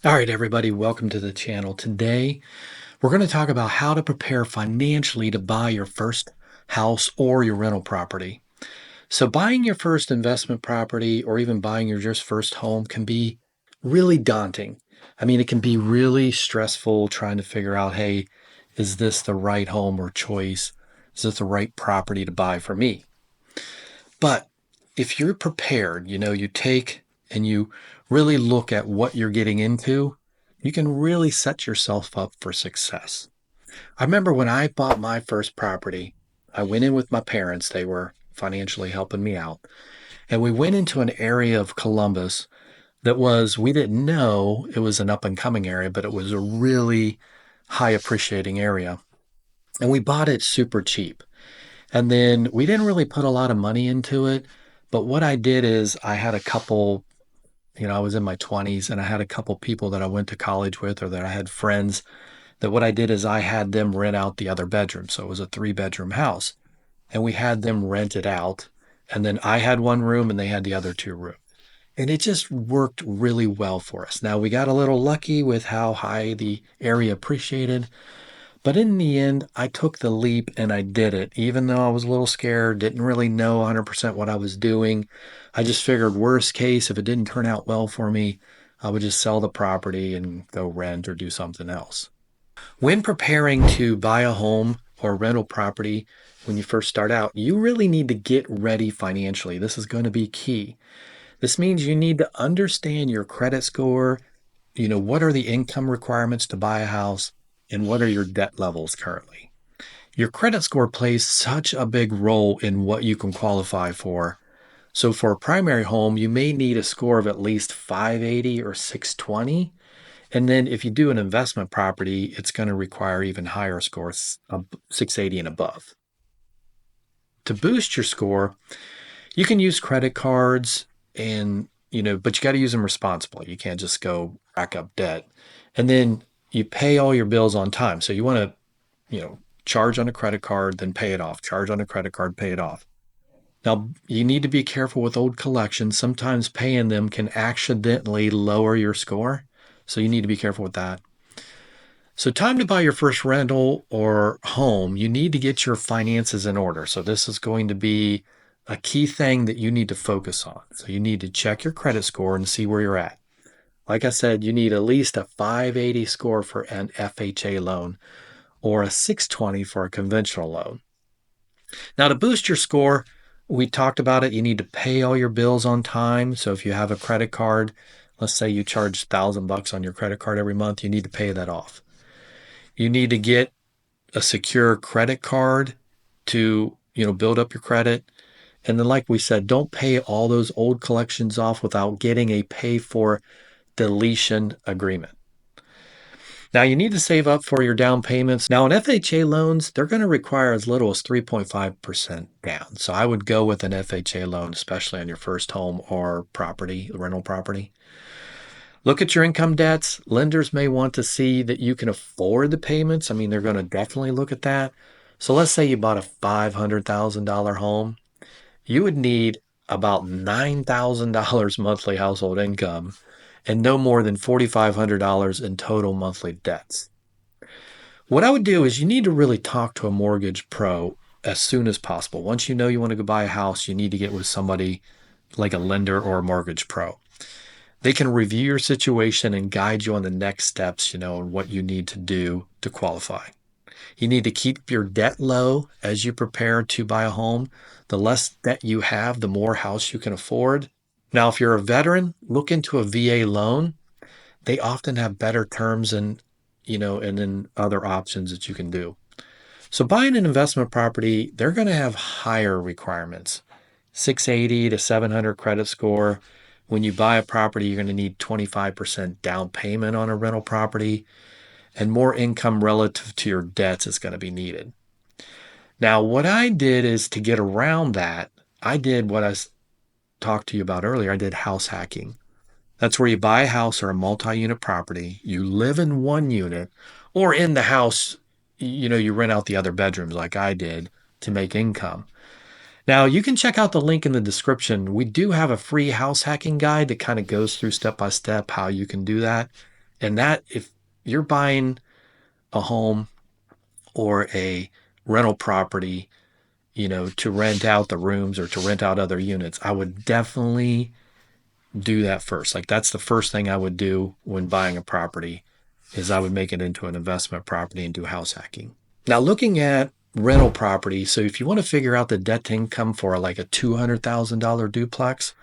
All right, everybody, welcome to the channel. Today, we're going to talk about how to prepare financially to buy your first house or your rental property. So, buying your first investment property or even buying your just first home can be really daunting. I mean, it can be really stressful trying to figure out, hey, is this the right home or choice? Is this the right property to buy for me? But if you're prepared, you take and you really look at what you're getting into, you can really set yourself up for success. I remember when I bought my first property, I went in with my parents. They were financially helping me out. And we went into an area of Columbus we didn't know it was an up and coming area, but it was a really high appreciating area. And we bought it super cheap. And then we didn't really put a lot of money into it. But what I did is I had a couple, I was in my 20s and I had a couple people that I went to college with or that I had friends that what I did is I had them rent out the other bedroom. So it was a 3 bedroom house and we had them rent it out. And then I had one room and they had the other 2 rooms. And it just worked really well for us. Now we got a little lucky with how high the area appreciated, but in the end, I took the leap and I did it. Even though I was a little scared, didn't really know 100% what I was doing. I just figured, worst case, if it didn't turn out well for me, I would just sell the property and go rent or do something else. When preparing to buy a home or rental property, when you first start out, you really need to get ready financially. This is going to be key. This means you need to understand your credit score. What are the income requirements to buy a house and what are your debt levels currently? Your credit score plays such a big role in what you can qualify for. So for a primary home, you may need a score of at least 580 or 620. And then if you do an investment property, it's going to require even higher scores of 680 and above. To boost your score, you can use credit cards but you got to use them responsibly. You can't just go rack up debt. And then you pay all your bills on time. So you want to, charge on a credit card, then pay it off, charge on a credit card, pay it off. Now, you need to be careful with old collections. Sometimes paying them can accidentally lower your score. So you need to be careful with that. So, time to buy your first rental or home, you need to get your finances in order. So, this is going to be a key thing that you need to focus on. So, you need to check your credit score and see where you're at. Like I said, you need at least a 580 score for an FHA loan or a 620 for a conventional loan. Now, to boost your score, we talked about it. You need to pay all your bills on time. So, if you have a credit card, let's say you charge $1,000 on your credit card every month, you need to pay that off. You need to get a secure credit card to, build up your credit. And then, like we said, don't pay all those old collections off without getting a pay for deletion agreement. Now, you need to save up for your down payments. Now, on FHA loans, they're going to require as little as 3.5% down. So I would go with an FHA loan, especially on your first home or property, rental property. Look at your income debts. Lenders may want to see that you can afford the payments. I mean, they're going to definitely look at that. So let's say you bought a $500,000 home. You would need about $9,000 monthly household income and no more than $4,500 in total monthly debts. What I would do is you need to really talk to a mortgage pro as soon as possible. Once you know you want to go buy a house, you need to get with somebody like a lender or a mortgage pro. They can review your situation and guide you on the next steps, and what you need to do to qualify. You need to keep your debt low as you prepare to buy a home. The less debt you have, the more house you can afford. Now, if you're a veteran, look into a VA loan. They often have better terms and then other options that you can do. So buying an investment property, they're going to have higher requirements. 680 to 700 credit score. When you buy a property, you're going to need 25% down payment on a rental property, and more income relative to your debts is going to be needed. Now, what I did is to get around that, I did what I talked to you about earlier. I did house hacking. That's where you buy a house or a multi-unit property, you live in one unit, or in the house, you rent out the other bedrooms like I did to make income. Now, you can check out the link in the description. We do have a free house hacking guide that kind of goes through step by step how you can do that. And that, if you're buying a home or a rental property, to rent out the rooms or to rent out other units, I would definitely do that first. Like that's the first thing I would do when buying a property is I would make it into an investment property and do house hacking. Now looking at rental property, so if you want to figure out the debt to income for like a $200,000 duplex,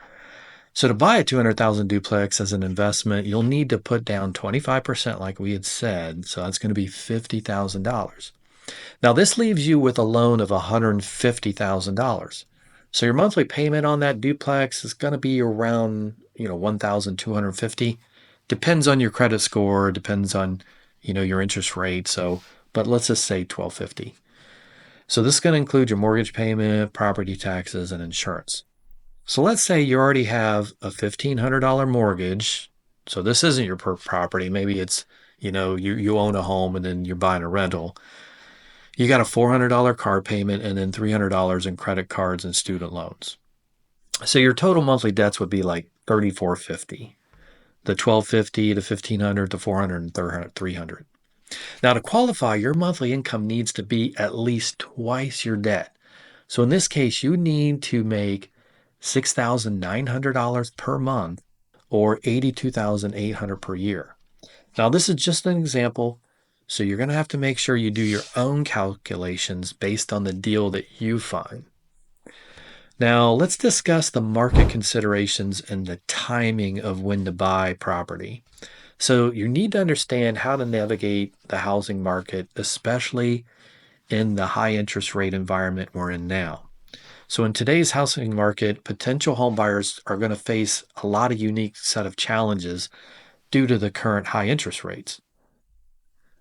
so to buy a 200,000 duplex as an investment, you'll need to put down 25% like we had said. So that's going to be $50,000. Now this leaves you with a loan of $150,000. So your monthly payment on that duplex is going to be around, 1,250. Depends on your credit score, depends on, your interest rate. So, but let's just say 1,250. So this is going to include your mortgage payment, property taxes, and insurance. So let's say you already have a $1,500 mortgage. So this isn't your property. Maybe it's, you own a home and then you're buying a rental. You got a $400 car payment and then $300 in credit cards and student loans. So your total monthly debts would be like $3,450. The $1,250, the $1,500, the $400, and $300. Now to qualify, your monthly income needs to be at least twice your debt. So in this case, you need to make $6,900 per month or $82,800 per year. Now this is just an example. So you're going to have to make sure you do your own calculations based on the deal that you find. Now, let's discuss the market considerations and the timing of when to buy property. So you need to understand how to navigate the housing market, especially in the high interest rate environment we're in now. So in today's housing market, potential home buyers are going to face a lot of unique set of challenges due to the current high interest rates.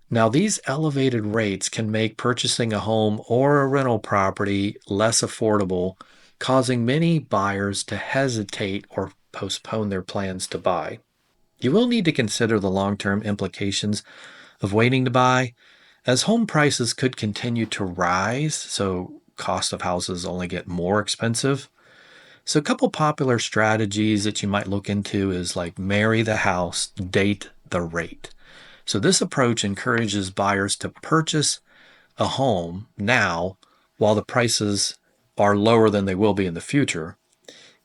Now, these elevated rates can make purchasing a home or a rental property less affordable, causing many buyers to hesitate or postpone their plans to buy. You will need to consider the long-term implications of waiting to buy, as home prices could continue to rise, so cost of houses only get more expensive. So a couple popular strategies that you might look into is like marry the house, date the rate. So this approach encourages buyers to purchase a home now while the prices are lower than they will be in the future,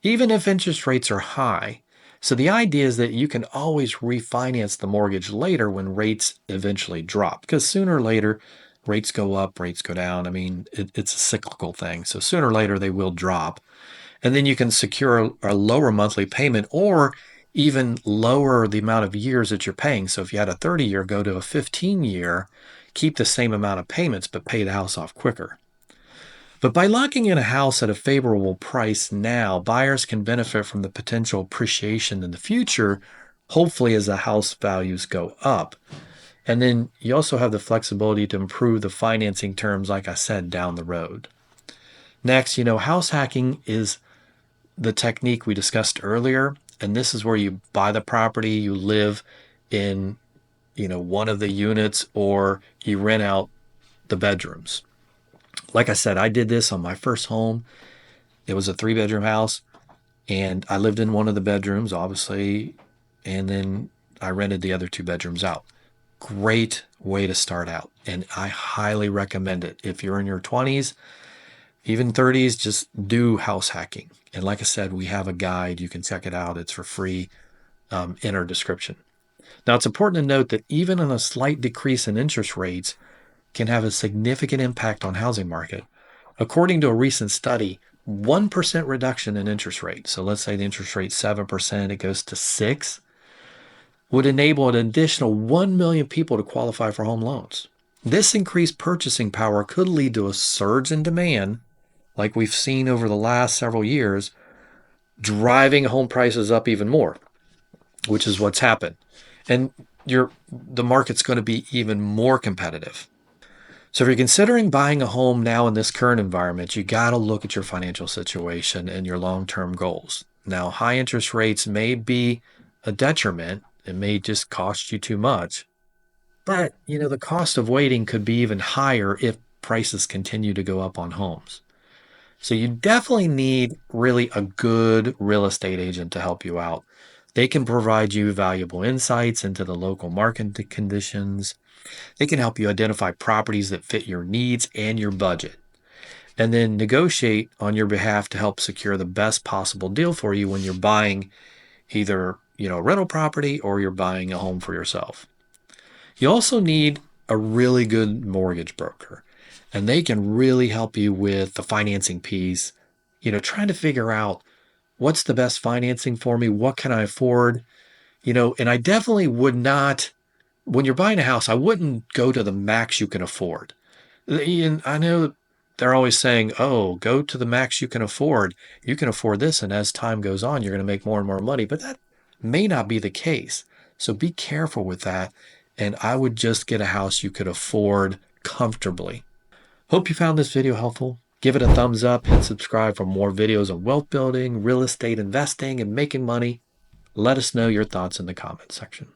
even if interest rates are high. So the idea is that you can always refinance the mortgage later when rates eventually drop, because sooner or later rates go up, rates go down. I mean, it's a cyclical thing. So sooner or later they will drop. And then you can secure a lower monthly payment or even lower the amount of years that you're paying. So if you had a 30-year, go to a 15-year, keep the same amount of payments, but pay the house off quicker. But by locking in a house at a favorable price now, buyers can benefit from the potential appreciation in the future, hopefully as the house values go up. And then you also have the flexibility to improve the financing terms, like I said, down the road. Next, house hacking is the technique we discussed earlier. And this is where you buy the property, you live in, one of the units, or you rent out the bedrooms. Like I said, I did this on my first home. It was a 3-bedroom house, and I lived in one of the bedrooms, obviously, and then I rented the other 2 bedrooms out. Great way to start out, and I highly recommend it. If you're in your 20s, even 30s, just do house hacking. And like I said, we have a guide. You can check it out. It's for free in our description. Now, it's important to note that even a slight decrease in interest rates can have a significant impact on housing market. According to a recent study, 1% reduction in interest rate, so let's say the interest rate 7%, it goes to 6, would enable an additional 1 million people to qualify for home loans. This increased purchasing power could lead to a surge in demand, like we've seen over the last several years, driving home prices up even more, which is what's happened. And the market's going to be even more competitive. So if you're considering buying a home now in this current environment, you got to look at your financial situation and your long-term goals. Now, high interest rates may be a detriment. It may just cost you too much. But, the cost of waiting could be even higher if prices continue to go up on homes. So you definitely need really a good real estate agent to help you out. They can provide you valuable insights into the local market conditions. They can help you identify properties that fit your needs and your budget, and then negotiate on your behalf to help secure the best possible deal for you when you're buying either, a rental property or you're buying a home for yourself. You also need a really good mortgage broker, and they can really help you with the financing piece, trying to figure out what's the best financing for me, what can I afford, and I definitely would not, when you're buying a house, I wouldn't go to the max you can afford. And I know they're always saying, oh, go to the max you can afford. You can afford this. And as time goes on, you're going to make more and more money. But that may not be the case. So be careful with that. And I would just get a house you could afford comfortably. Hope you found this video helpful. Give it a thumbs up, hit subscribe for more videos on wealth building, real estate investing, and making money. Let us know your thoughts in the comments section.